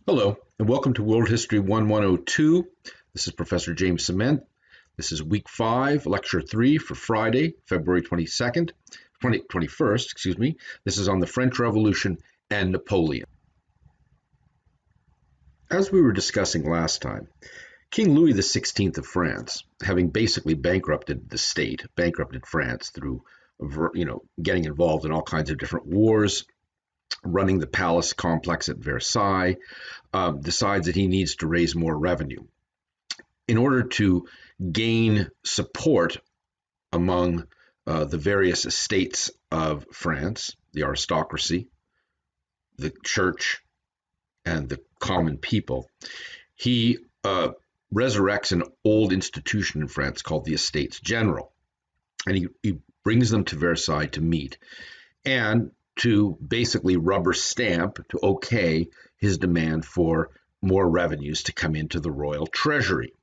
Hello, and welcome to World History 1102. This is Professor James Cement. This is week 5, lecture 3 for Friday, February 21st, excuse me. This is on the French Revolution and Napoleon. As we were discussing last time, King Louis XVI of France, having basically bankrupted the state, bankrupted France through, getting involved in all kinds of different wars, running the palace complex at Versailles, decides that he needs to raise more revenue. In order to gain support among the various estates of France, the aristocracy, the church, and the common people, he resurrects an old institution in France called the Estates General. And he brings them to Versailles to meet and to basically rubber stamp, to okay his demand for more revenues to come into the royal treasury.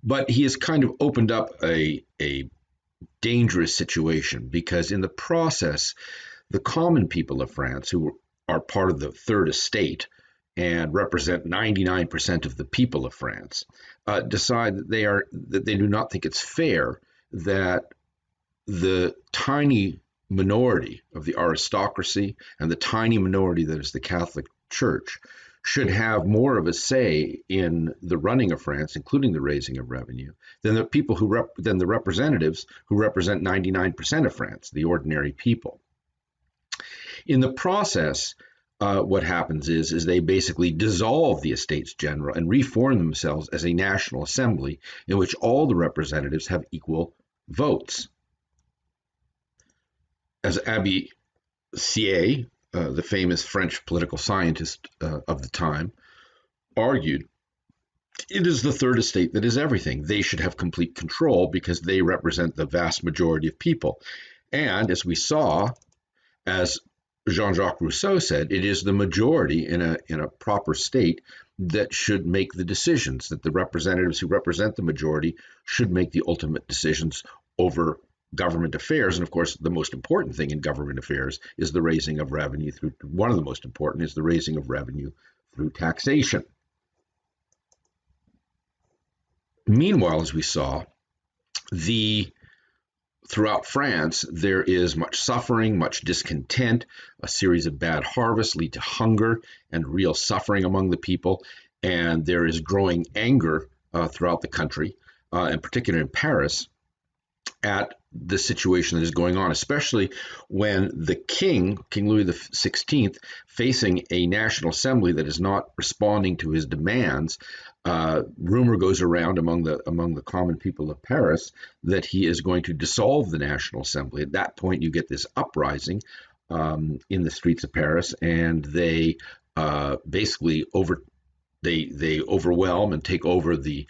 But he has kind of opened up a dangerous situation because in the process, the common people of France, who are part of the Third Estate and represent 99% of the people of France, decide that they do not think it's fair that the tiny minority of the aristocracy and the tiny minority that is the Catholic Church should have more of a say in the running of France, including the raising of revenue, than the people than the representatives who represent 99% of France, the ordinary people. In the process, what happens is they basically dissolve the Estates General and reform themselves as a national assembly in which all the representatives have equal votes. As Abbé Sieyès, the famous French political scientist of the time, argued, it is the Third Estate that is everything. They should have complete control because they represent the vast majority of people. And as we saw, as Jean-Jacques Rousseau said, it is the majority in a proper state that should make the decisions, that the representatives who represent the majority should make the ultimate decisions over government affairs. And of course, the most important thing in government affairs is the raising of revenue through, one of the most important is the raising of revenue through taxation. Meanwhile, as we saw, throughout France, there is much suffering, much discontent. A series of bad harvests lead to hunger and real suffering among the people. And there is growing anger throughout the country, in particular in Paris, at the situation that is going on, especially when the King Louis XVI, facing a National Assembly that is not responding to his demands, rumor goes around among the common people of Paris that he is going to dissolve the National Assembly. At that point, you get this uprising in the streets of Paris, and they basically they overwhelm and take over the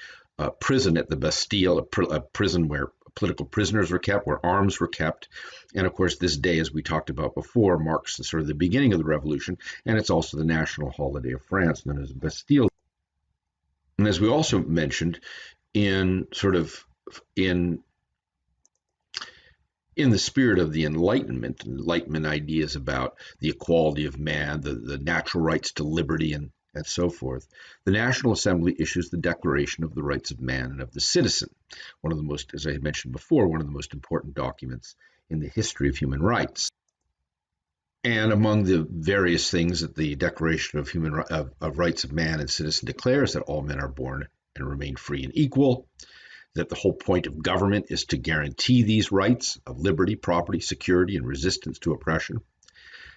prison at the Bastille, a prison where political prisoners were kept, where arms were kept. And of course, this day, as we talked about before, marks sort of the beginning of the revolution, and it's also the national holiday of France, known as Bastille. And as we also mentioned, in the spirit of the Enlightenment ideas about the equality of man, the natural rights to liberty, and so forth, the National Assembly issues the Declaration of the Rights of Man and of the Citizen, one of the most, as I had mentioned before, one of the most important documents in the history of human rights. And among the various things that the Declaration of Rights of Man and Citizen declares, that all men are born and remain free and equal, that the whole point of government is to guarantee these rights of liberty, property, security, and resistance to oppression,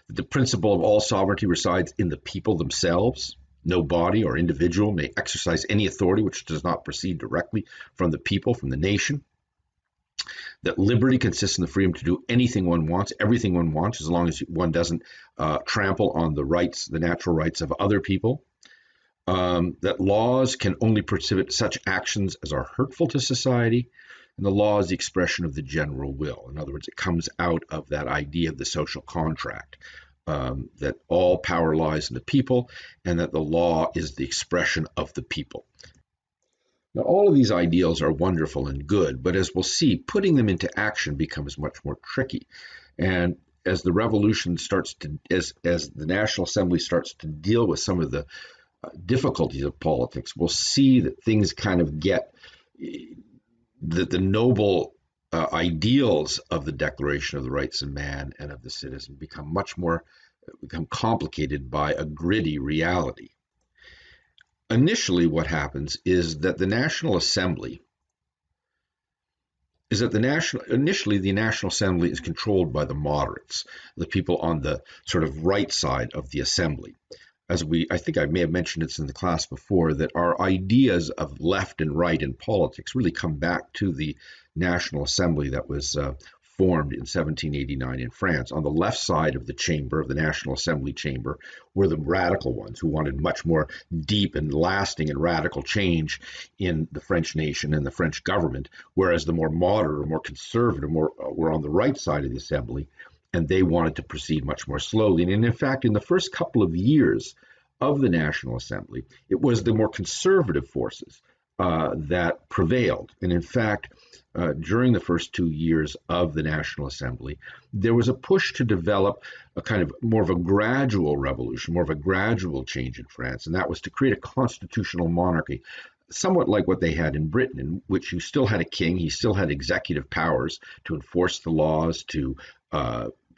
that the principle of all sovereignty resides in the people themselves. No body or individual may exercise any authority which does not proceed directly from the people, from the nation. That liberty consists in the freedom to do anything one wants, everything one wants, as long as one doesn't trample on the rights, the natural rights of other people. That laws can only prohibit such actions as are hurtful to society. And the law is the expression of the general will. In other words, it comes out of that idea of the social contract. That all power lies in the people, and that the law is the expression of the people. Now, all of these ideals are wonderful and good, but as we'll see, putting them into action becomes much more tricky. And as the revolution starts to, as the National Assembly starts to deal with some of the difficulties of politics, we'll see that things kind of get that the noble ideals of the Declaration of the Rights of Man and of the Citizen become complicated by a gritty reality. Initially, what happens is that the National Assembly initially the National Assembly is controlled by the moderates, the people on the sort of right side of the assembly. I think I may have mentioned this in the class before, that our ideas of left and right in politics really come back to the National Assembly that was formed in 1789 in France. On the left side of the chamber, of the National Assembly chamber, were the radical ones who wanted much more deep and lasting and radical change in the French nation and the French government, whereas the more moderate or more conservative were on the right side of the assembly, and they wanted to proceed much more slowly. And in fact, in the first couple of years of the National Assembly, it was the more conservative forces that prevailed. And in fact, during the first 2 years of the National Assembly, there was a push to develop a kind of more of a gradual revolution, more of a gradual change in France, and that was to create a constitutional monarchy, somewhat like what they had in Britain, in which you still had a king, he still had executive powers to enforce the laws, to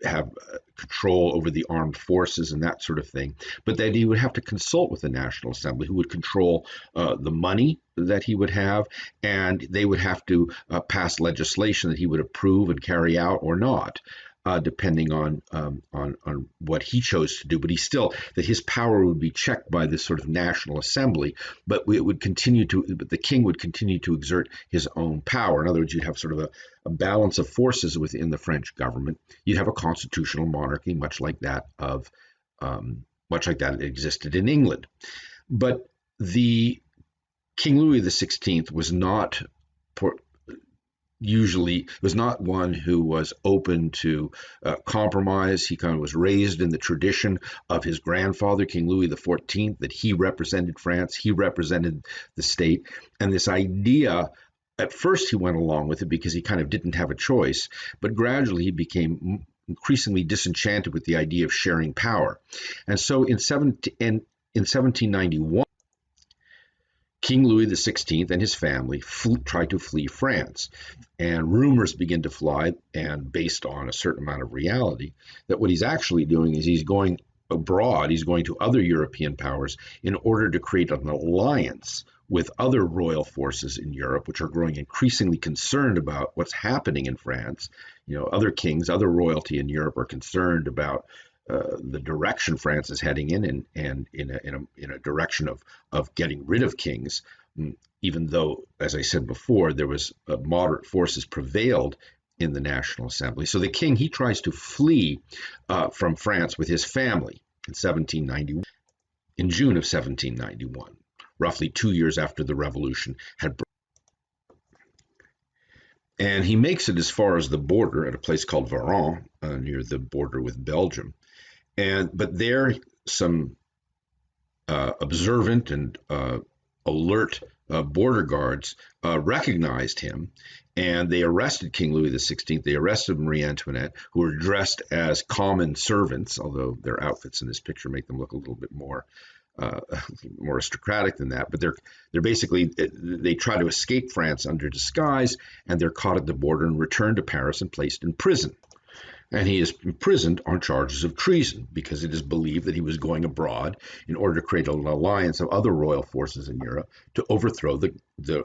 have control over the armed forces and that sort of thing, but that he would have to consult with the National Assembly, who would control the money that he would have, and they would have to pass legislation that he would approve and carry out or not, depending on what he chose to do. But that his power would be checked by this sort of National Assembly, but the king would continue to exert his own power. In other words, you'd have sort of a balance of forces within the French government. You'd have a constitutional monarchy, much like that existed in England. But the King Louis XVI was not one who was open to compromise. He kind of was raised in the tradition of his grandfather, King Louis XIV, that he represented France, he represented the state. And this idea, at first he went along with it because he kind of didn't have a choice, but gradually he became increasingly disenchanted with the idea of sharing power. And so in 1791, King Louis XVI and his family tried to flee France, and rumors begin to fly, and based on a certain amount of reality, that what he's actually doing is he's going abroad, he's going to other European powers in order to create an alliance with other royal forces in Europe, which are growing increasingly concerned about what's happening in France. Other kings, other royalty in Europe are concerned about the direction France is heading in, and in a direction of getting rid of kings, even though, as I said before, there was moderate forces prevailed in the National Assembly. So the king, he tries to flee from France with his family in 1791, in June of 1791, roughly 2 years after the revolution had broken. And he makes it as far as the border at a place called Varennes, near the border with Belgium. But there, some observant and alert border guards recognized him, and they arrested King Louis XVI. They arrested Marie Antoinette, who were dressed as common servants, although their outfits in this picture make them look a little bit more aristocratic than that. But they're basically, they try to escape France under disguise, and they're caught at the border and returned to Paris and placed in prison. And he is imprisoned on charges of treason, because it is believed that he was going abroad in order to create an alliance of other royal forces in Europe to overthrow the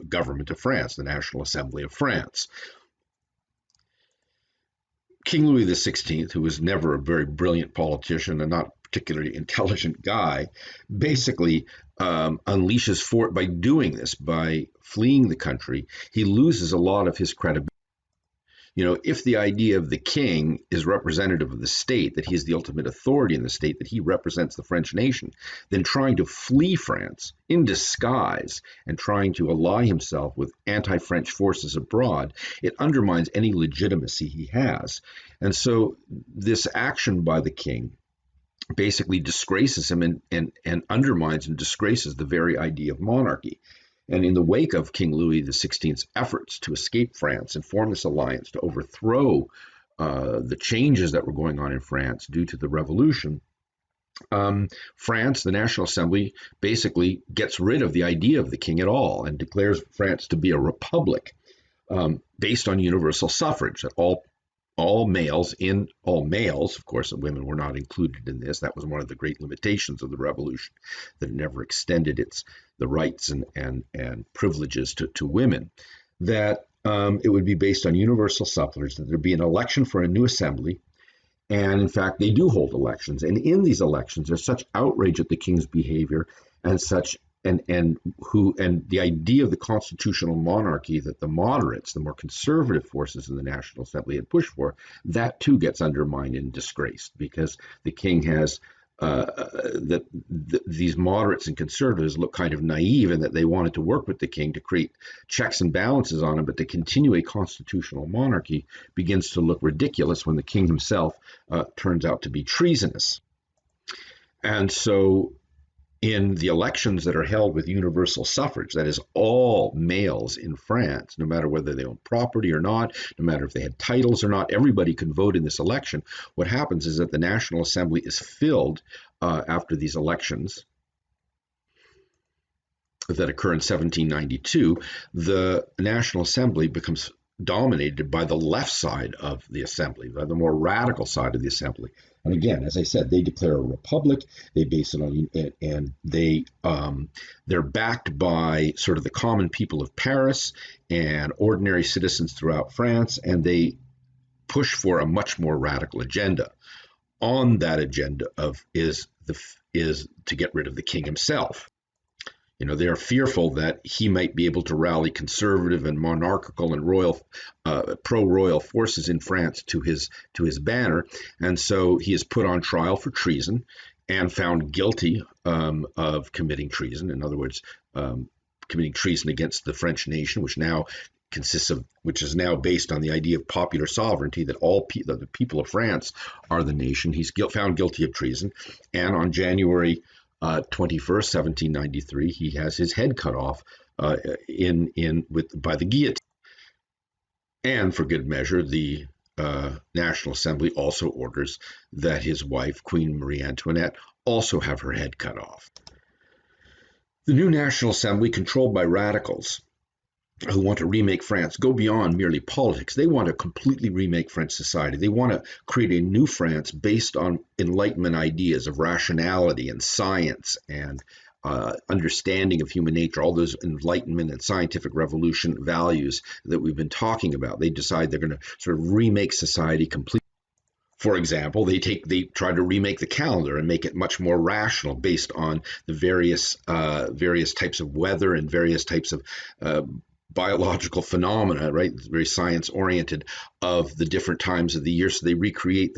government of France, the National Assembly of France. King Louis XVI, who was never a very brilliant politician and not a particularly intelligent guy, basically unleashes by doing this, by fleeing the country, he loses a lot of his credibility. If the idea of the king is representative of the state, that he is the ultimate authority in the state, that he represents the French nation, then trying to flee France in disguise and trying to ally himself with anti-French forces abroad, it undermines any legitimacy he has. And so this action by the king basically disgraces him and undermines and disgraces the very idea of monarchy. And in the wake of King Louis XVI's efforts to escape France and form this alliance to overthrow the changes that were going on in France due to the revolution, France, the National Assembly, basically gets rid of the idea of the king at all and declares France to be a republic based on universal suffrage, that all males, of course, women were not included in this. That was one of the great limitations of the revolution, that it never extended the rights and privileges to women. That it would be based on universal suffrage, that there'd be an election for a new assembly. And in fact, they do hold elections. And in these elections, there's such outrage at the king's behavior and such and the idea of the constitutional monarchy that the moderates, the more conservative forces in the National Assembly had pushed for, that too gets undermined and disgraced, because the king has these moderates and conservatives look kind of naive in that they wanted to work with the king to create checks and balances on him, but to continue a constitutional monarchy begins to look ridiculous when the king himself turns out to be treasonous. And so in the elections that are held with universal suffrage, that is, all males in France, no matter whether they own property or not, no matter if they had titles or not, everybody can vote in this election. What happens is that the National Assembly is filled after these elections that occur in 1792. The National Assembly becomes dominated by the left side of the assembly, by the more radical side of the assembly. And again, as I said, they declare a republic. They base it on, and they're backed by sort of the common people of Paris and ordinary citizens throughout France, and they push for a much more radical agenda. On that agenda is to get rid of the king himself. You know, they are fearful that he might be able to rally conservative and monarchical and royal, pro-royal forces in France to his banner, and so he is put on trial for treason and found guilty of committing treason. In other words, committing treason against the French nation, which is now based on the idea of popular sovereignty, that the people of France are the nation. He's found guilty of treason, and on January 21st, 1793, he has his head cut off by the guillotine. And for good measure, the National Assembly also orders that his wife, Queen Marie Antoinette, also have her head cut off. The new National Assembly, controlled by radicals who want to remake France, go beyond merely politics. They want to completely remake French society. They want to create a new France based on Enlightenment ideas of rationality and science and understanding of human nature, all those Enlightenment and scientific revolution values that we've been talking about. They decide they're going to sort of remake society completely. For example, they try to remake the calendar and make it much more rational, based on the various types of weather and various types of biological phenomena, right? Very science oriented, of the different times of the year. So they recreate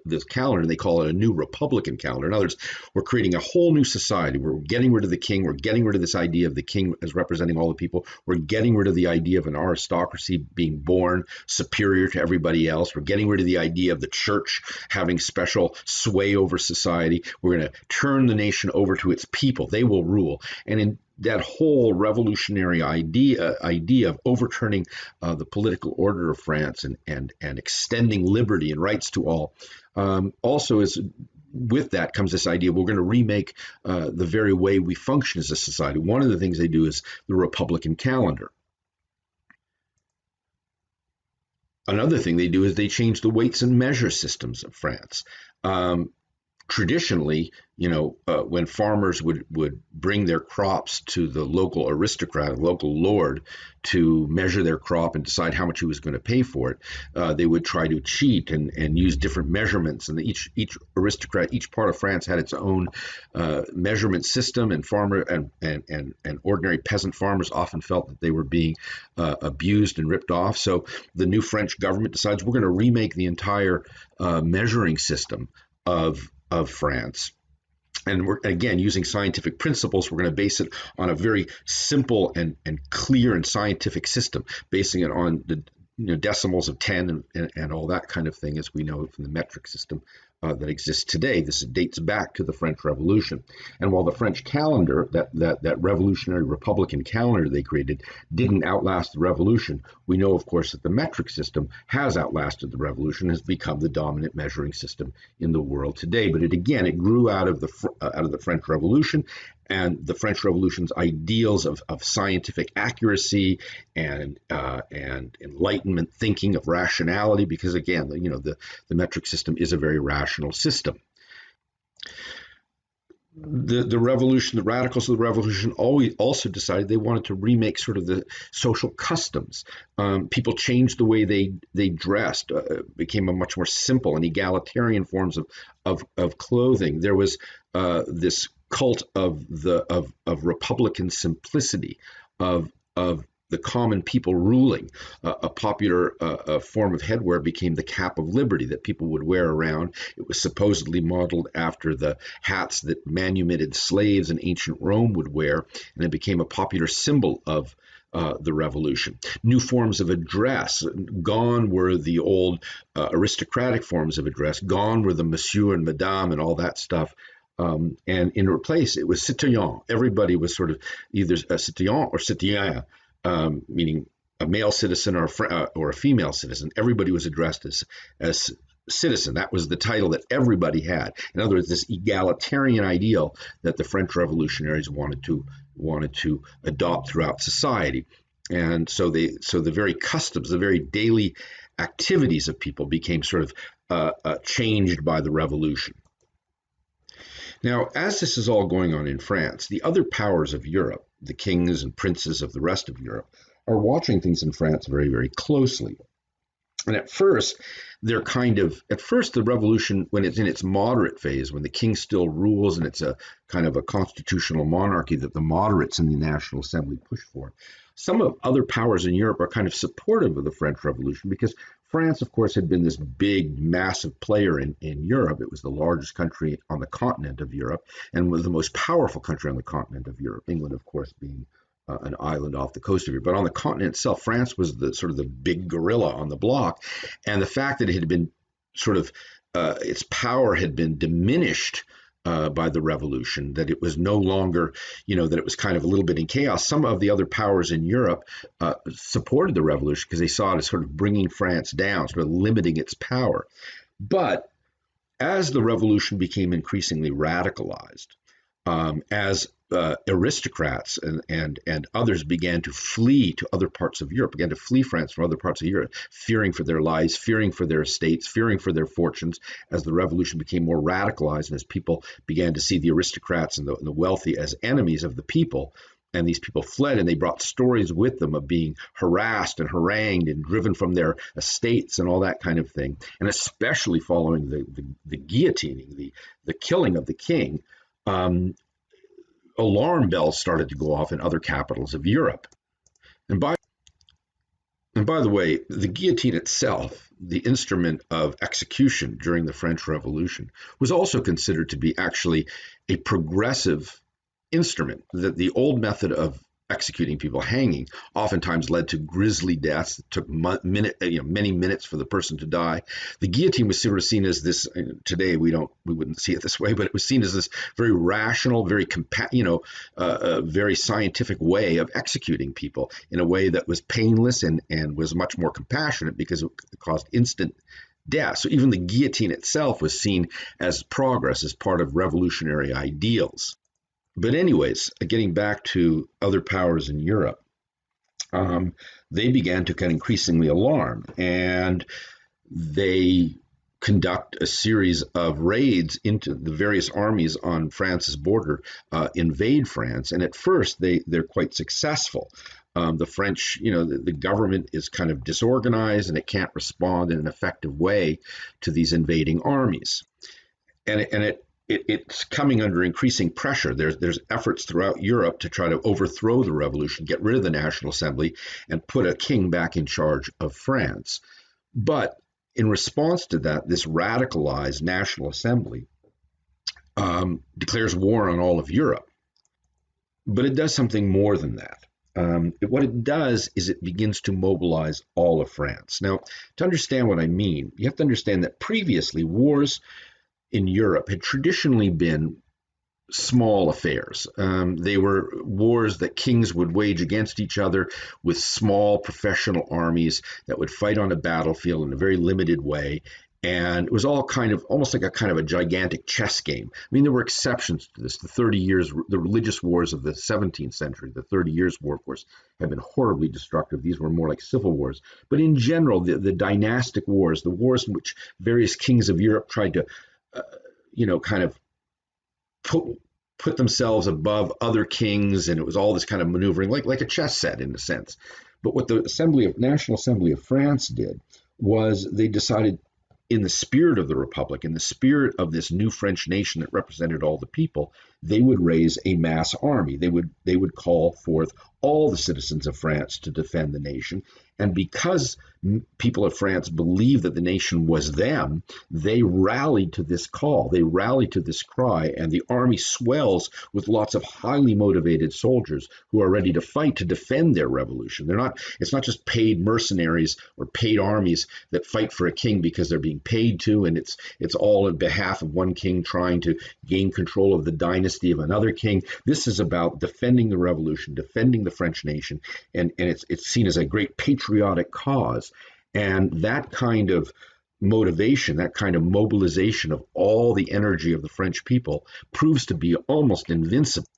this calendar, and they call it a new Republican calendar. In other words, we're creating a whole new society. We're getting rid of the king. We're getting rid of this idea of the king as representing all the people. We're getting rid of the idea of an aristocracy being born superior to everybody else. We're getting rid of the idea of the church having special sway over society. We're going to turn the nation over to its people. They will rule. And in that whole revolutionary idea of overturning the political order of France and extending liberty and rights to all, also is, with that comes this idea we're going to remake the very way we function as a society. One of the things they do is the Republican calendar. Another thing they do is they change the weights and measure systems of France. Traditionally, when farmers would bring their crops to the local aristocrat, local lord, to measure their crop and decide how much he was going to pay for it, they would try to cheat and use different measurements. And each aristocrat, each part of France had its own measurement system, and and ordinary peasant farmers often felt that they were being abused and ripped off. So the new French government decides we're going to remake the entire measuring system of France. And we're, again, using scientific principles. We're going to base it on a very simple and clear and scientific system, basing it on the decimals of 10 and all that kind of thing, as we know from the metric system that exists today. This dates back to the French Revolution. And while the French calendar, that revolutionary republican calendar they created, didn't outlast the revolution, we know, of course, that the metric system has outlasted the revolution, has become the dominant measuring system in the world today. But it grew out of the French Revolution, and the French Revolution's ideals of scientific accuracy and Enlightenment thinking of rationality, because again, the metric system is a very rational system. The revolution, the radicals of the revolution, always also decided they wanted to remake sort of the social customs. People changed the way they dressed, became a much more simple and egalitarian forms of clothing. There was this cult of republican simplicity, of the common people ruling. A popular form of headwear became the cap of liberty that people would wear around. It was supposedly modeled after the hats that manumitted slaves in ancient Rome would wear, and it became a popular symbol of the revolution. New forms of address. Gone were the old aristocratic forms of address. Gone were the monsieur and madame and all that stuff. And in replace, it was citoyen. Everybody was sort of either a citoyen or citoyenne, meaning a male citizen or a female citizen. Everybody was addressed as citizen. That was the title that everybody had. In other words, this egalitarian ideal that the French revolutionaries wanted to adopt throughout society. And so the very customs, the very daily activities of people became sort of changed by the revolution. Now, as this is all going on in France, the other powers of Europe, the kings and princes of the rest of Europe, are watching things in France very, very closely. And at first, the revolution, when it's in its moderate phase, when the king still rules and it's a kind of a constitutional monarchy that the moderates in the National Assembly push for, some of other powers in Europe are kind of supportive of the French Revolution, because France, of course, had been this big, massive player in Europe. It was the largest country on the continent of Europe and was the most powerful country on the continent of Europe, England, of course, being an island off the coast of Europe. But on the continent itself, France was the sort of the big gorilla on the block. And the fact that it had been sort of its power had been diminished by the revolution, that it was no longer, that it was kind of a little bit in chaos. Some of the other powers in Europe supported the revolution because they saw it as sort of bringing France down, sort of limiting its power. But as the revolution became increasingly radicalized, as aristocrats and others began to flee to other parts of Europe, began to flee France from other parts of Europe, fearing for their lives, fearing for their estates, fearing for their fortunes, as the revolution became more radicalized and as people began to see the aristocrats and the wealthy as enemies of the people. And these people fled, and they brought stories with them of being harassed and harangued and driven from their estates and all that kind of thing. And especially following the guillotining, the killing of the king, alarm bells started to go off in other capitals of Europe. And by the way, the guillotine itself, the instrument of execution during the French Revolution, was also considered to be actually a progressive instrument. That the old method of executing people, hanging, oftentimes led to grisly deaths. It took many minutes for the person to die. The guillotine was sort of seen as this. Today we wouldn't see it this way, but it was seen as this very rational, very very scientific way of executing people in a way that was painless and was much more compassionate, because it caused instant death. So even the guillotine itself was seen as progress, as part of revolutionary ideals. But anyways, getting back to other powers in Europe, they began to get increasingly alarmed, and they conduct a series of raids into the various armies on France's border, invade France. And at first, they're quite successful. The French, the government is kind of disorganized and it can't respond in an effective way to these invading armies. And it's coming under increasing pressure. There's efforts throughout Europe to try to overthrow the revolution, get rid of the National Assembly, and put a king back in charge of France. But in response to that, this radicalized National Assembly declares war on all of Europe. But it does something more than that. What it does is it begins to mobilize all of France. Now, to understand what I mean, you have to understand that previously wars in Europe had traditionally been small affairs. They were wars that kings would wage against each other with small professional armies that would fight on a battlefield in a very limited way. And it was all kind of almost like a kind of a gigantic chess game. I mean, there were exceptions to this. The 30 years, the religious wars of the 17th century, the 30 Years' War, of course, have been horribly destructive. These were more like civil wars. But in general, the dynastic wars, the wars in which various kings of Europe tried to, kind of put themselves above other kings, and it was all this kind of maneuvering, like a chess set in a sense. But what the National Assembly of France did was they decided, in the spirit of the Republic, in the spirit of this new French nation that represented all the people, they would raise a mass army. They would call forth all the citizens of France to defend the nation. And because people of France believed that the nation was them, they rallied to this call. They rallied to this cry, and the army swells with lots of highly motivated soldiers who are ready to fight to defend their revolution. It's not just paid mercenaries or paid armies that fight for a king because they're being paid to, and it's all on behalf of one king trying to gain control of the dynasty of another king. This is about defending the revolution, defending the French nation, and it's seen as a great patriotic cause. And that kind of motivation, that kind of mobilization of all the energy of the French people proves to be almost invincible.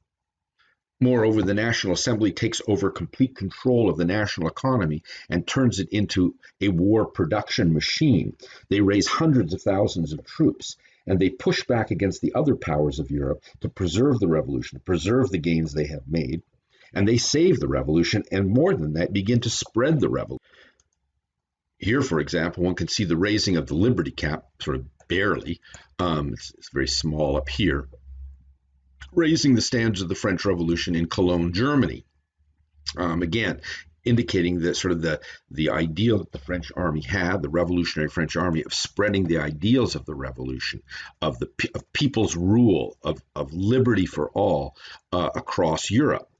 Moreover, the National Assembly takes over complete control of the national economy and turns it into a war production machine. They raise hundreds of thousands of troops, and they push back against the other powers of Europe to preserve the revolution, to preserve the gains they have made. And they save the revolution, and more than that, begin to spread the revolution. Here, for example, one can see the raising of the Liberty Cap, sort of barely. It's very small up here, raising the standards of the French Revolution in Cologne, Germany. Again, indicating that sort of the ideal that the French army had, the revolutionary French army, of spreading the ideals of the revolution, of people's rule, of liberty for all across Europe.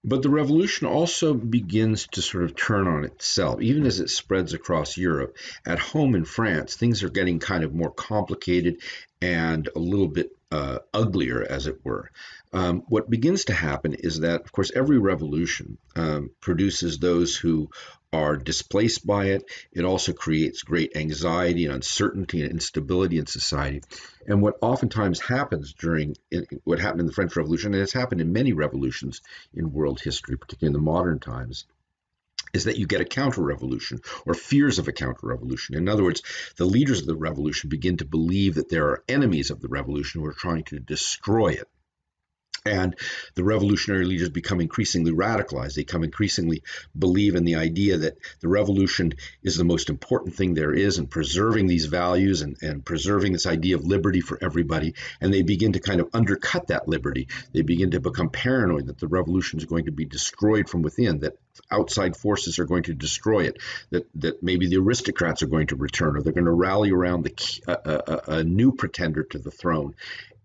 But the revolution also begins to sort of turn on itself, even as it spreads across Europe. At home in France, things are getting kind of more complicated and a little bit uglier, as it were. What begins to happen is that, of course, every revolution produces those who are displaced by it. It also creates great anxiety and uncertainty and instability in society. And what oftentimes happens what happened in the French Revolution, and it's happened in many revolutions in world history, particularly in the modern times, is that you get a counter-revolution or fears of a counter-revolution. In other words, the leaders of the revolution begin to believe that there are enemies of the revolution who are trying to destroy it. And the revolutionary leaders become increasingly radicalized. They come increasingly believe in the idea that the revolution is the most important thing there is, and preserving these values and preserving this idea of liberty for everybody. And they begin to kind of undercut that liberty. They begin to become paranoid that the revolution is going to be destroyed from within, that outside forces are going to destroy it, that maybe the aristocrats are going to return, or they're going to rally around a new pretender to the throne.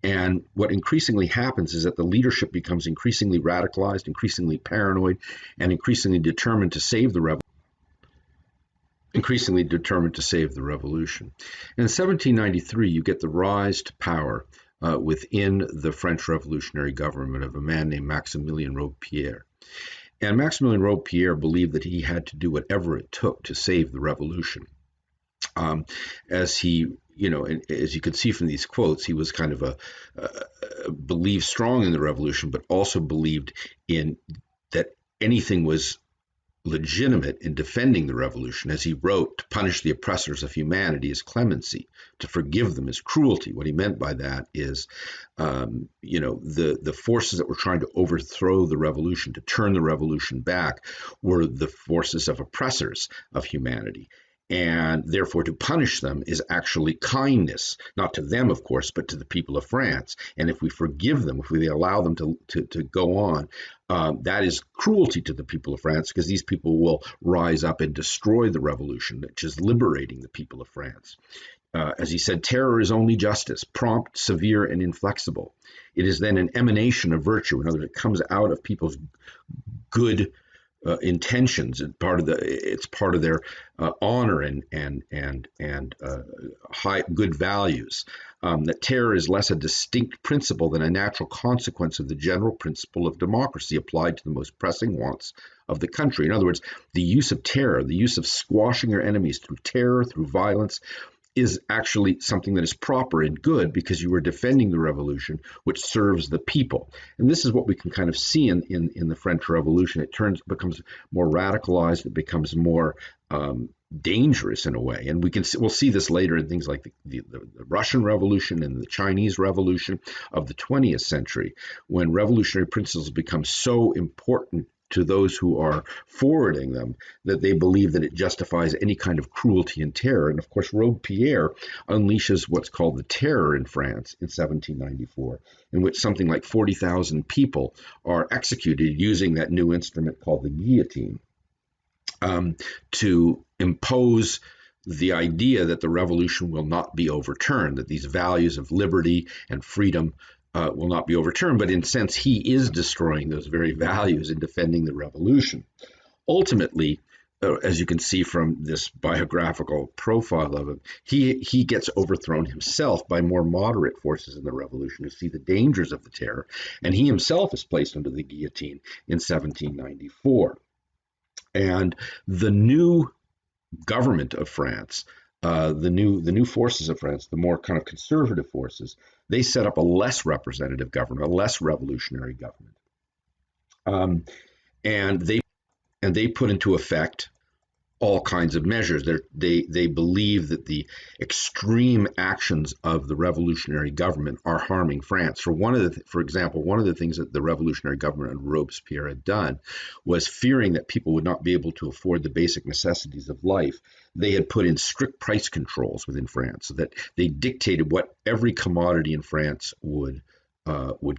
And what increasingly happens is that the leadership becomes increasingly radicalized, increasingly paranoid, and increasingly determined to save the revolution. In 1793, you get the rise to power within the French revolutionary government of a man named Maximilien Robespierre. And Maximilien Robespierre believed that he had to do whatever it took to save the revolution. As you can see from these quotes, he was kind of believed strong in the revolution, but also believed in that anything was legitimate in defending the revolution. As he wrote, to punish the oppressors of humanity is clemency, to forgive them is cruelty. What he meant by that is, the forces that were trying to overthrow the revolution, to turn the revolution back, were the forces of oppressors of humanity. And therefore, to punish them is actually kindness, not to them, of course, but to the people of France. And if we forgive them, if we allow them to go on, that is cruelty to the people of France, because these people will rise up and destroy the revolution, which is liberating the people of France. As he said, terror is only justice, prompt, severe, and inflexible. It is then an emanation of virtue. In other words, it comes out of people's good intentions, and it's part of their honor and high good values. That terror is less a distinct principle than a natural consequence of the general principle of democracy applied to the most pressing wants of the country. In other words, the use of terror, the use of squashing your enemies through terror, through violence, is actually something that is proper and good because you are defending the revolution, which serves the people. And this is what we can kind of see in the French Revolution. It becomes more radicalized. It becomes more dangerous in a way. And we'll see this later in things like the Russian Revolution and the Chinese Revolution of the 20th century, when revolutionary principles become so important to those who are forwarding them that they believe that it justifies any kind of cruelty and terror. And of course, Robespierre unleashes what's called the Terror in France in 1794, in which something like 40,000 people are executed using that new instrument called the guillotine, to impose the idea that the revolution will not be overturned, that these values of liberty and freedom will not be overturned. But in a sense, he is destroying those very values in defending the revolution. Ultimately, as you can see from this biographical profile of him, he gets overthrown himself by more moderate forces in the revolution who see the dangers of the terror, and he himself is placed under the guillotine in 1794. And the new government of France, the new forces of France, the more kind of conservative forces, they set up a less representative government, a less revolutionary government, and they put into effect all kinds of measures. They believe that the extreme actions of the revolutionary government are harming France. For example, one of the things that the revolutionary government under Robespierre had done was, fearing that people would not be able to afford the basic necessities of life, they had put in strict price controls within France, so that they dictated what every commodity in France would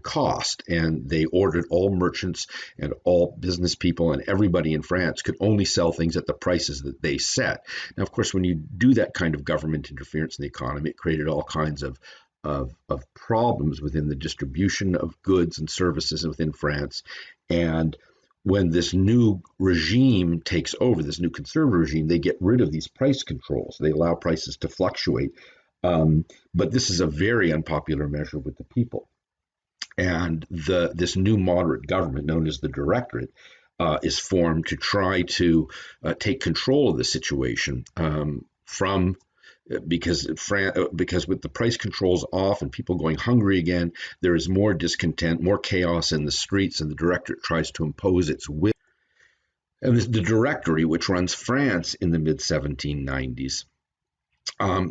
cost, and they ordered all merchants and all business people and everybody in France could only sell things at the prices that they set. Now, of course, when you do that kind of government interference in the economy, it created all kinds of problems within the distribution of goods and services within France. And when this new regime takes over, this new conservative regime, they get rid of these price controls. They allow prices to fluctuate. But this is a very unpopular measure with the people. And this new moderate government, known as the Directorate, is formed to try to take control of the situation because with the price controls off and people going hungry again, there is more discontent, more chaos in the streets, and the Directorate tries to impose its will. And the Directory, which runs France in the mid-1790s,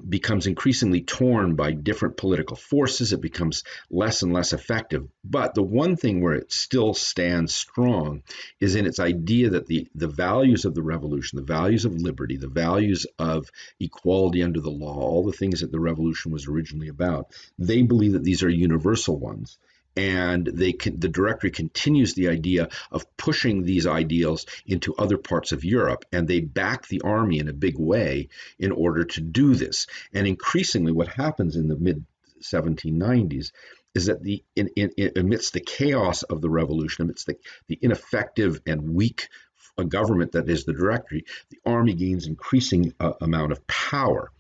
becomes increasingly torn by different political forces. It becomes less and less effective. But the one thing where it still stands strong is in its idea that the values of the revolution, the values of liberty, the values of equality under the law, all the things that the revolution was originally about, they believe that these are universal ones. And the Directory continues the idea of pushing these ideals into other parts of Europe, and they back the army in a big way in order to do this. And increasingly, what happens in the mid-1790s is that amidst the chaos of the revolution, amidst the ineffective and weak government that is the Directory, the army gains increasing amount of power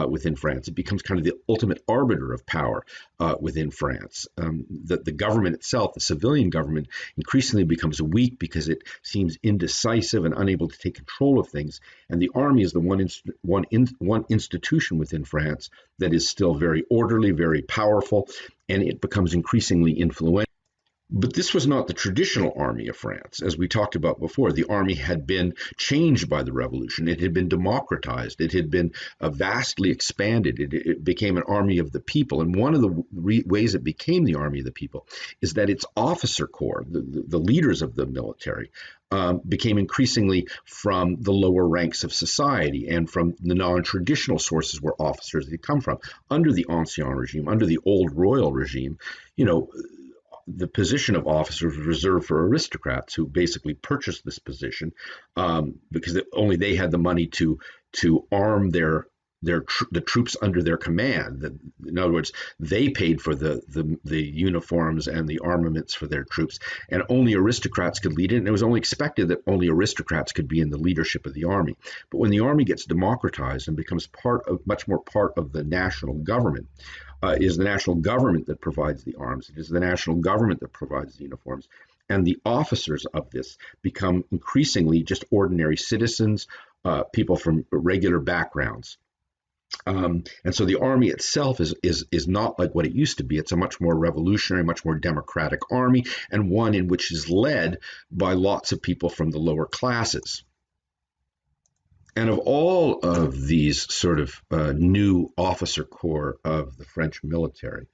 within France. It becomes kind of the ultimate arbiter of power within France. The government itself, the civilian government, increasingly becomes weak because it seems indecisive and unable to take control of things. And the army is the one institution within France that is still very orderly, very powerful, and it becomes increasingly influential. But this was not the traditional army of France. As we talked about before, the army had been changed by the revolution. It had been democratized. It had been vastly expanded. It became an army of the people. And one of the ways it became the army of the people is that its officer corps, the leaders of the military, became increasingly from the lower ranks of society and from the non-traditional sources where officers had come from. Under the Ancien regime, under the old royal regime, the position of officers was reserved for aristocrats who basically purchased this position because only they had the money to arm their the troops under their command. In other words, they paid for the uniforms and the armaments for their troops, and only aristocrats could lead it. And it was only expected that only aristocrats could be in the leadership of the army. But when the army gets democratized and becomes much more part of the national government, it is the national government that provides the arms. It is the national government that provides the uniforms. And the officers of this become increasingly just ordinary citizens, people from regular backgrounds. And so the army itself is not like what it used to be. It's a much more revolutionary, much more democratic army, and one in which is led by lots of people from the lower classes. And of all of these sort of new officer corps of the French military,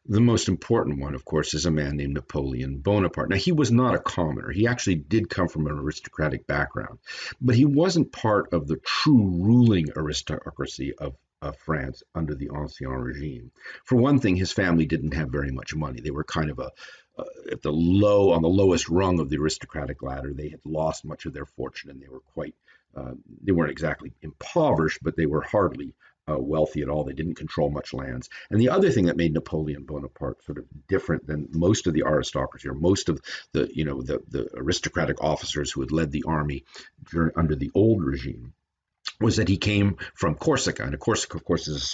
the most important one, of course, is a man named Napoleon Bonaparte. Now, he was not a commoner. He actually did come from an aristocratic background, but he wasn't part of the true ruling aristocracy of France under the Ancien Regime. For one thing, his family didn't have very much money. They were kind of on the lowest rung of the aristocratic ladder. They had lost much of their fortune, and they were they weren't exactly impoverished, but they were hardly wealthy at all. They didn't control much lands. And the other thing that made Napoleon Bonaparte sort of different than most of the aristocracy, or most of the aristocratic officers who had led the army under the old regime, was that he came from Corsica. And Corsica, of course, is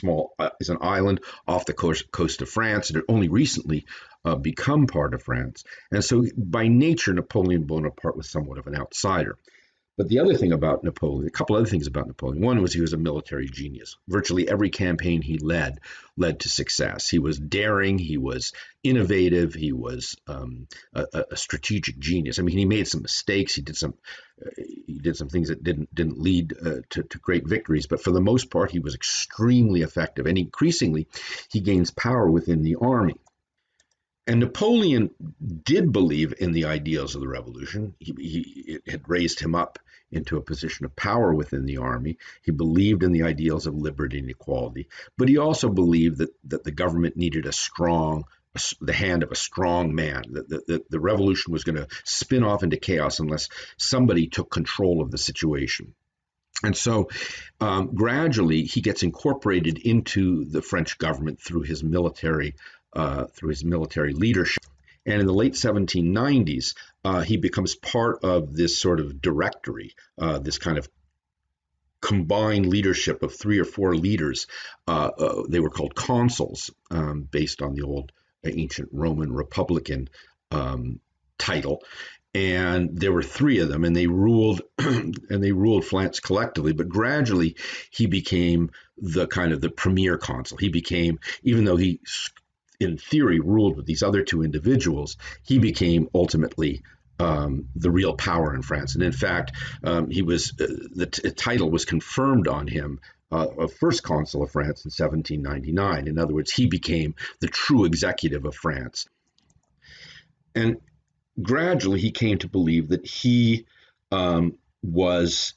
an island off the coast of France, and it only recently become part of France. And so by nature, Napoleon Bonaparte was somewhat of an outsider. But the other thing about Napoleon, a couple other things about Napoleon. One was he was a military genius. Virtually every campaign he led to success. He was daring, he was innovative, he was a strategic genius. I mean, he made some mistakes. He did some things that didn't lead to great victories. But for the most part, he was extremely effective. And increasingly, he gains power within the army. And Napoleon did believe in the ideals of the revolution. It had raised him up into a position of power within the army. He believed in the ideals of liberty and equality, but he also believed that the government needed the hand of a strong man, that the revolution was going to spin off into chaos unless somebody took control of the situation. And so gradually he gets incorporated into the French government through his military leadership. And in the late 1790s, he becomes part of this sort of directory, this kind of combined leadership of 3 or 4 leaders. They were called consuls, based on the old ancient Roman Republican title. And there were 3 of them, and they ruled France collectively. But gradually, he became the premier consul. He became, even though he in theory ruled with these other 2 individuals, he became ultimately the real power in France. And in fact, the title was confirmed on him of first consul of France in 1799. In other words, he became the true executive of France. And gradually, he came to believe that he was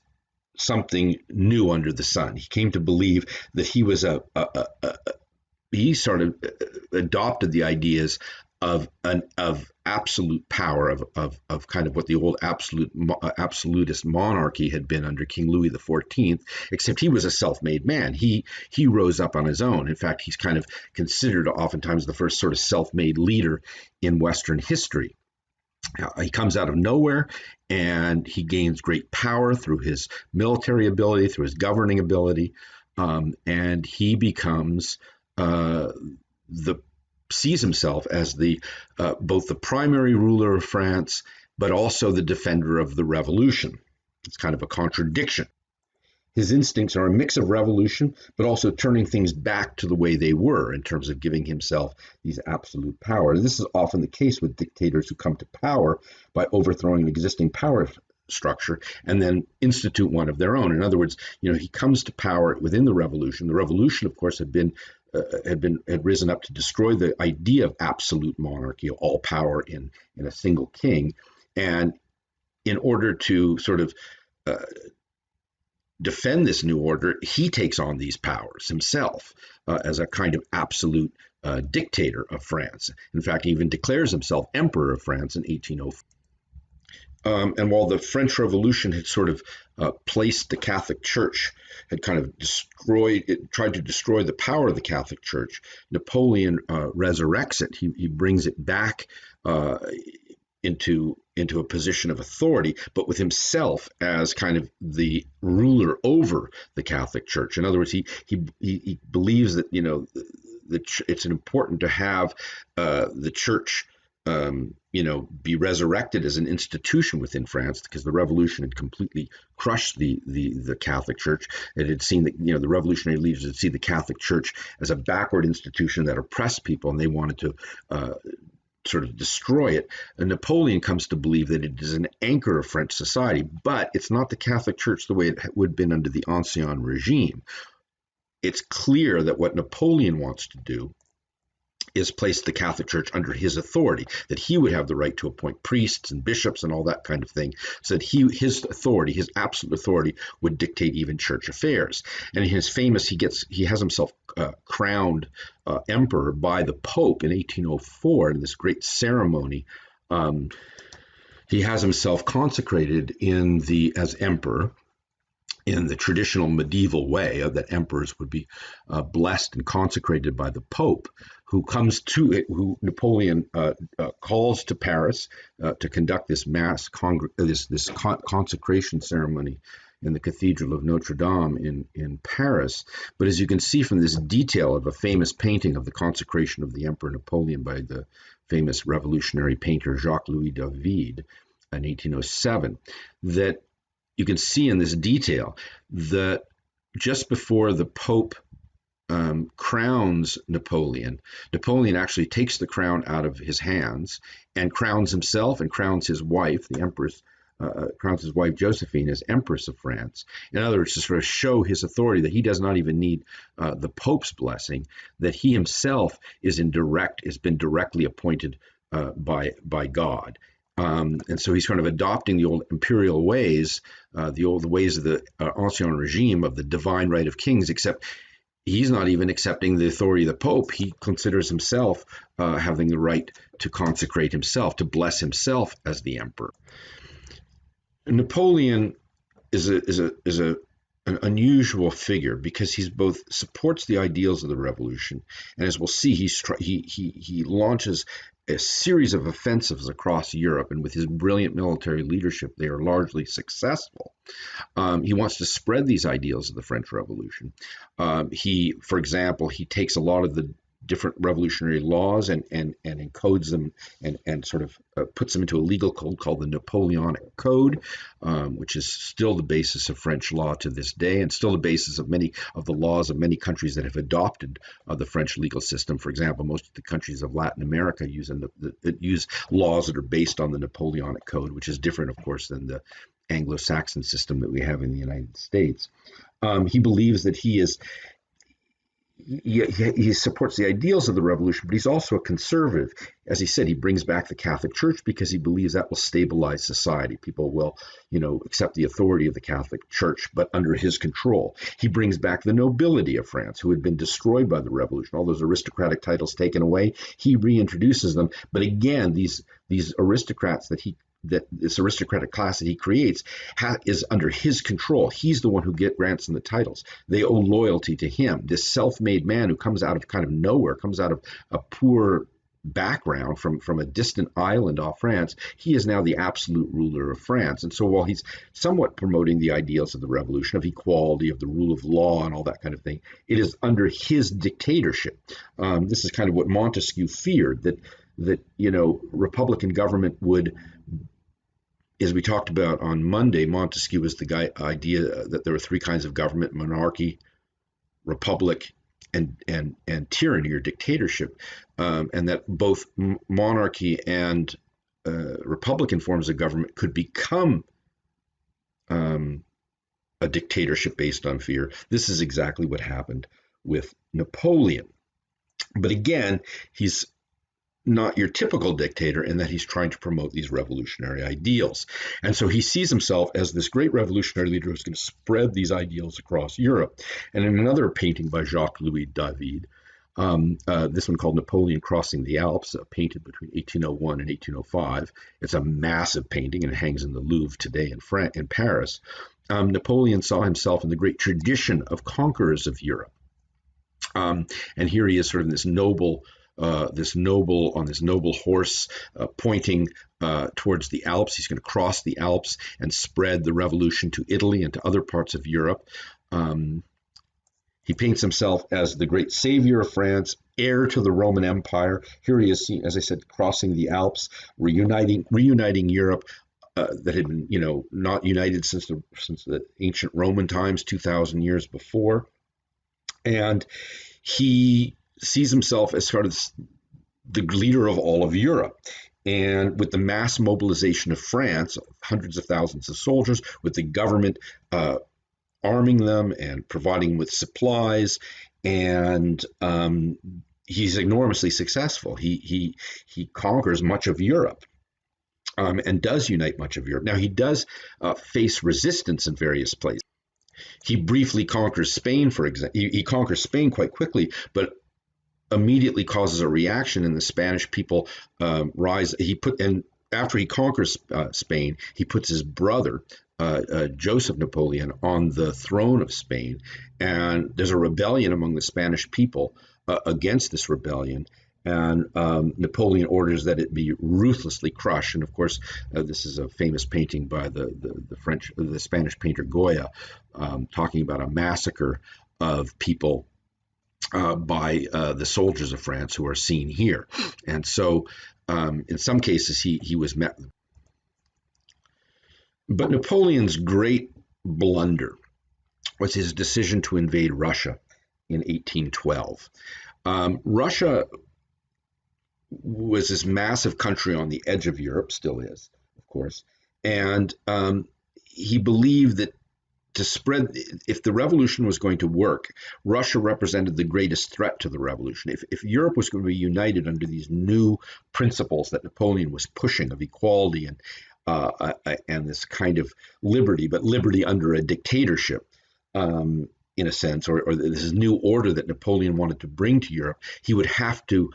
something new under the sun. He came to believe that he was he sort of adopted the ideas of absolute power, of kind of what the old absolutist monarchy had been under King Louis XIV, except he was a self-made man. He rose up on his own. In fact, he's kind of considered oftentimes the first sort of self-made leader in Western history. He comes out of nowhere, and he gains great power through his military ability, through his governing ability, and he becomes sees himself as both the primary ruler of France, but also the defender of the revolution. It's kind of a contradiction. His instincts are a mix of revolution, but also turning things back to the way they were in terms of giving himself these absolute power. This is often the case with dictators who come to power by overthrowing an existing power structure and then institute one of their own. In other words, he comes to power within the revolution. The revolution, of course, had risen up to destroy the idea of absolute monarchy, of all power in a single king. And in order to sort of defend this new order, he takes on these powers himself as a kind of absolute dictator of France. In fact, he even declares himself emperor of France in 1804. And while the French Revolution had sort of placed the Catholic Church, had kind of tried to destroy the power of the Catholic Church, Napoleon resurrects it. He brings it back into a position of authority, but with himself as kind of the ruler over the Catholic Church. In other words, he believes that it's important to have the Church be resurrected as an institution within France, because the revolution had completely crushed the Catholic Church. It had seen that the revolutionary leaders had seen the Catholic Church as a backward institution that oppressed people, and they wanted to sort of destroy it. And Napoleon comes to believe that it is an anchor of French society, but it's not the Catholic Church the way it would have been under the Ancien regime. It's clear that what Napoleon wants to do is place the Catholic Church under his authority, that he would have the right to appoint priests and bishops and all that kind of thing, so that his authority, his absolute authority, would dictate even church affairs. And in his famous, he has himself crowned emperor by the Pope in 1804 in this great ceremony. He has himself consecrated as emperor in the traditional medieval way, that emperors would be blessed and consecrated by the Pope, who Napoleon calls to Paris to conduct this consecration ceremony in the Cathedral of Notre Dame in Paris. But as you can see from this detail of a famous painting of the consecration of the Emperor Napoleon by the famous revolutionary painter Jacques-Louis David in 1807, that you can see in this detail that just before the Pope crowns Napoleon actually takes the crown out of his hands and crowns himself and crowns his wife, the Empress, crowns his wife Josephine as Empress of France. In other words, to sort of show his authority, that he does not even need the Pope's blessing, that he himself has been directly appointed by God. And so he's kind of adopting the old imperial ways, the ways of the Ancien regime, of the divine right of kings, except he's not even accepting the authority of the Pope. He considers himself having the right to consecrate himself, to bless himself as the emperor. Napoleon is an unusual figure, because he's both supports the ideals of the revolution, and as we'll see, he launches a series of offensives across Europe, and with his brilliant military leadership, they are largely successful. He wants to spread these ideals of the French Revolution. For example, he takes a lot of the different revolutionary laws and encodes them and sort of puts them into a legal code called the Napoleonic Code, which is still the basis of French law to this day, and still the basis of many of the laws of many countries that have adopted the French legal system. For example, most of the countries of Latin America use laws that are based on the Napoleonic Code, which is different, of course, than the Anglo-Saxon system that we have in the United States. He believes that he supports the ideals of the revolution, but he's also a conservative. As he said, he brings back the Catholic Church because he believes that will stabilize society. People will, accept the authority of the Catholic Church, but under his control. He brings back the nobility of France, who had been destroyed by the revolution. All those aristocratic titles taken away, he reintroduces them. But again, these aristocrats this aristocratic class that he creates is under his control. He's the one who grants them the titles. They owe loyalty to him. This self-made man who comes out of kind of nowhere, comes out of a poor background from a distant island off France, he is now the absolute ruler of France. And so while he's somewhat promoting the ideals of the revolution, of equality, of the rule of law and all that kind of thing, it is under his dictatorship. This is kind of what Montesquieu feared, that Republican government would, as we talked about on Monday, Montesquieu was the idea that there were three kinds of government: monarchy, republic, and tyranny or dictatorship, and that both monarchy and republican forms of government could become a dictatorship based on fear. This is exactly what happened with Napoleon. But again, he's not your typical dictator in that he's trying to promote these revolutionary ideals. And so he sees himself as this great revolutionary leader who's going to spread these ideals across Europe. And in another painting by Jacques-Louis David, This one called Napoleon Crossing the Alps, painted between 1801 and 1805. It's a massive painting and it hangs in the Louvre today in Paris. Napoleon saw himself in the great tradition of conquerors of Europe. And here he is, sort of this noble on this noble horse, pointing towards the Alps. He's going to cross the Alps and spread the revolution to Italy and to other parts of Europe. He paints himself as the great savior of France, heir to the Roman Empire. Here he is seen, as I said, crossing the Alps, reuniting Europe that had been, not united since the ancient Roman times, 2,000 years before. And he sees himself as sort of the leader of all of Europe. And with the mass mobilization of France, hundreds of thousands of soldiers, with the government arming them and providing with supplies, and he's enormously successful. He conquers much of Europe. And does unite much of Europe. Now, he does face resistance in various places. He briefly conquers Spain, for example. He conquers Spain quite quickly, but immediately causes a reaction, and the Spanish people rise. And after he conquers Spain, he puts his brother, Joseph Napoleon, on the throne of Spain, and there's a rebellion among the Spanish people against this rebellion. And Napoleon orders that it be ruthlessly crushed. And of course, this is a famous painting by the Spanish painter Goya, talking about a massacre of people by the soldiers of France who are seen here. And so, in some cases, he was met. But Napoleon's great blunder was his decision to invade Russia in 1812. Russia was this massive country on the edge of Europe, still is, of course, and he believed that if the revolution was going to work, Russia represented the greatest threat to the revolution. If Europe was going to be united under these new principles that Napoleon was pushing of equality and this kind of liberty, but liberty under a dictatorship, in a sense, or this new order that Napoleon wanted to bring to Europe, he would have to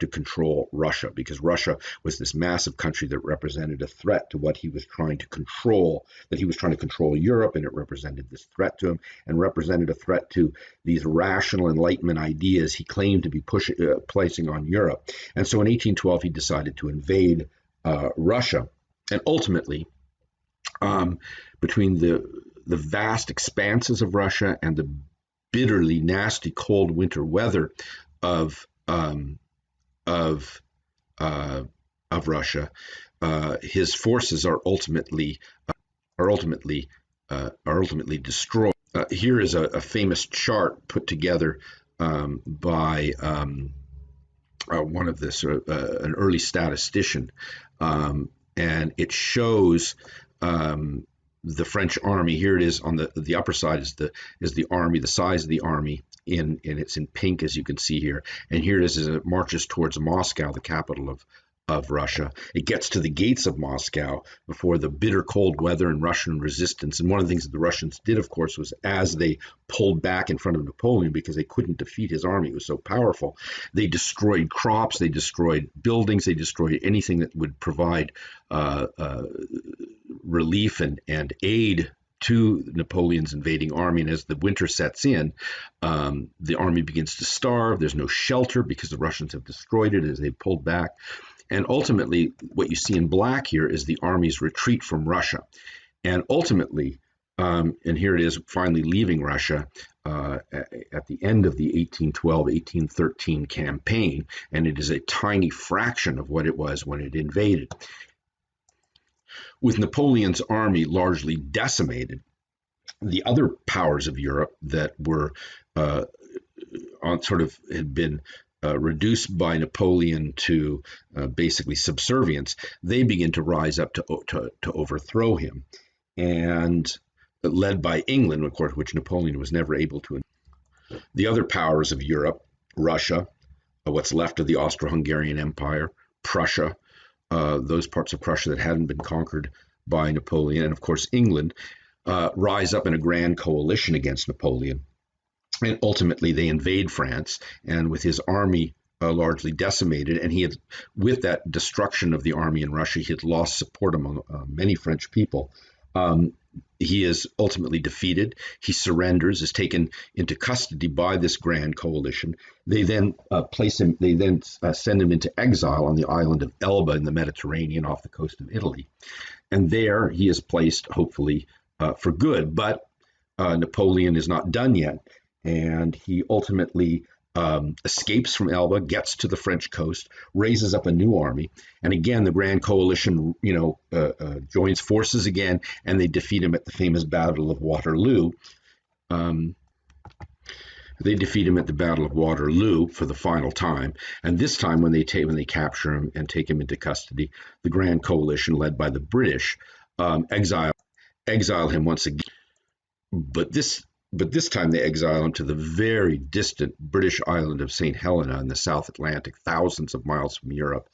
control Russia, because Russia was this massive country that represented a threat to what he was trying to control, that he was trying to control Europe, and it represented this threat to him and represented a threat to these rational Enlightenment ideas he claimed to be placing on Europe. And so in 1812, he decided to invade Russia. And ultimately, between the vast expanses of Russia and the bitterly nasty cold winter weather of Russia, his forces are ultimately destroyed. Here is a famous chart put together by one of an early statistician, and it shows the French army. Here it is on the upper side is the army, the size of the army, and it's in pink, as you can see here. And here it is as it marches towards Moscow, the capital of Russia. It gets to the gates of Moscow before the bitter cold weather and Russian resistance. And one of the things that the Russians did, of course, was as they pulled back in front of Napoleon, because they couldn't defeat his army, it was so powerful, they destroyed crops, they destroyed buildings, they destroyed anything that would provide relief and aid to Napoleon's invading army. And as the winter sets in, the army begins to starve. There's no shelter because the Russians have destroyed it as they pulled back. And ultimately, what you see in black here is the army's retreat from Russia. And ultimately, and here it is finally leaving Russia at the end of the 1812-1813 campaign, and it is a tiny fraction of what it was when it invaded. With Napoleon's army largely decimated, the other powers of Europe that were had been reduced by Napoleon to basically subservience, they begin to rise up to overthrow him, and led by England, of course, which Napoleon was never able to. The other powers of Europe, Russia, what's left of the Austro-Hungarian Empire, Prussia, those parts of Prussia that hadn't been conquered by Napoleon, and of course England, rise up in a grand coalition against Napoleon. And ultimately they invade France, and with his army largely decimated, and he had, with that destruction of the army in Russia, he had lost support among many French people. Um, he is ultimately defeated. He surrenders, is taken into custody by this grand coalition. They then place him. They then send him into exile on the island of Elba in the Mediterranean off the coast of Italy, and there he is placed, hopefully for good. But Napoleon is not done yet, and he ultimately escapes from Elba, gets to the French coast, raises up a new army, and again the Grand Coalition, joins forces again, and they defeat him at the famous Battle of Waterloo. Um, they defeat him at the Battle of Waterloo for the final time, and this time when they capture him and take him into custody, the Grand Coalition, led by the British, exile him once again. But this time they exile him to the very distant British island of St. Helena in the South Atlantic, thousands of miles from Europe,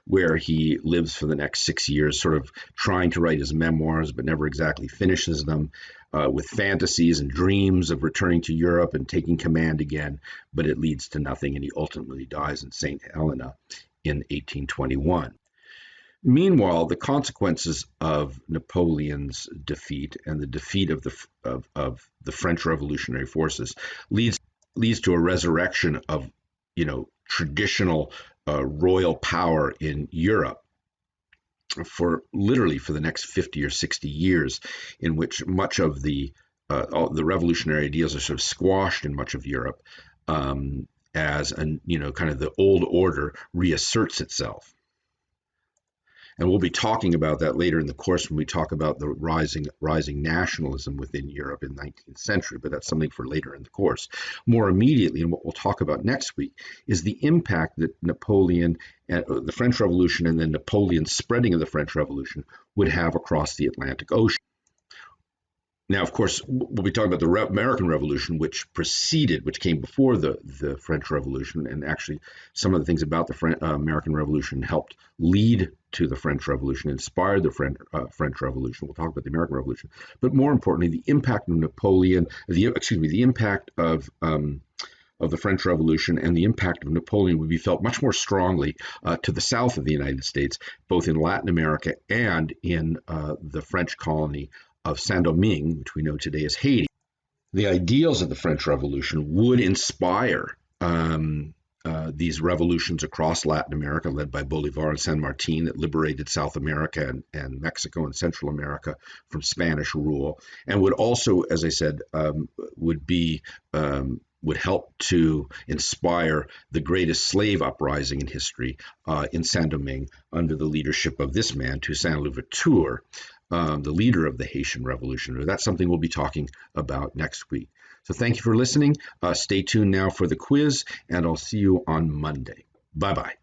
where he lives for the next 6 years, sort of trying to write his memoirs, but never exactly finishes them, with fantasies and dreams of returning to Europe and taking command again, but it leads to nothing, and he ultimately dies in St. Helena in 1821. Meanwhile, the consequences of Napoleon's defeat and the defeat of the French revolutionary forces leads to a resurrection of traditional royal power in Europe for the next 50 or 60 years, in which much of the revolutionary ideals are sort of squashed in much of Europe, as kind of the old order reasserts itself. And we'll be talking about that later in the course when we talk about the rising nationalism within Europe in the 19th century, but that's something for later in the course. More immediately, and what we'll talk about next week, is the impact that Napoleon, the French Revolution, and then Napoleon's spreading of the French Revolution would have across the Atlantic Ocean. Now, of course, we'll be talking about the American Revolution, which came before the French Revolution, and actually some of the things about the American Revolution helped lead to the French Revolution, inspired the French Revolution. We'll talk about the American Revolution, but more importantly, the impact of the impact of the French Revolution and the impact of Napoleon would be felt much more strongly to the south of the United States, both in Latin America and in the French colony of Saint-Domingue, which we know today as Haiti. The ideals of the French Revolution would inspire these revolutions across Latin America, led by Bolivar and San Martin, that liberated South America and Mexico and Central America from Spanish rule, and would also, as I said, would help to inspire the greatest slave uprising in history in Saint-Domingue under the leadership of this man, Toussaint Louverture, the leader of the Haitian Revolution. That's something we'll be talking about next week. So thank you for listening. Stay tuned now for the quiz, and I'll see you on Monday. Bye-bye.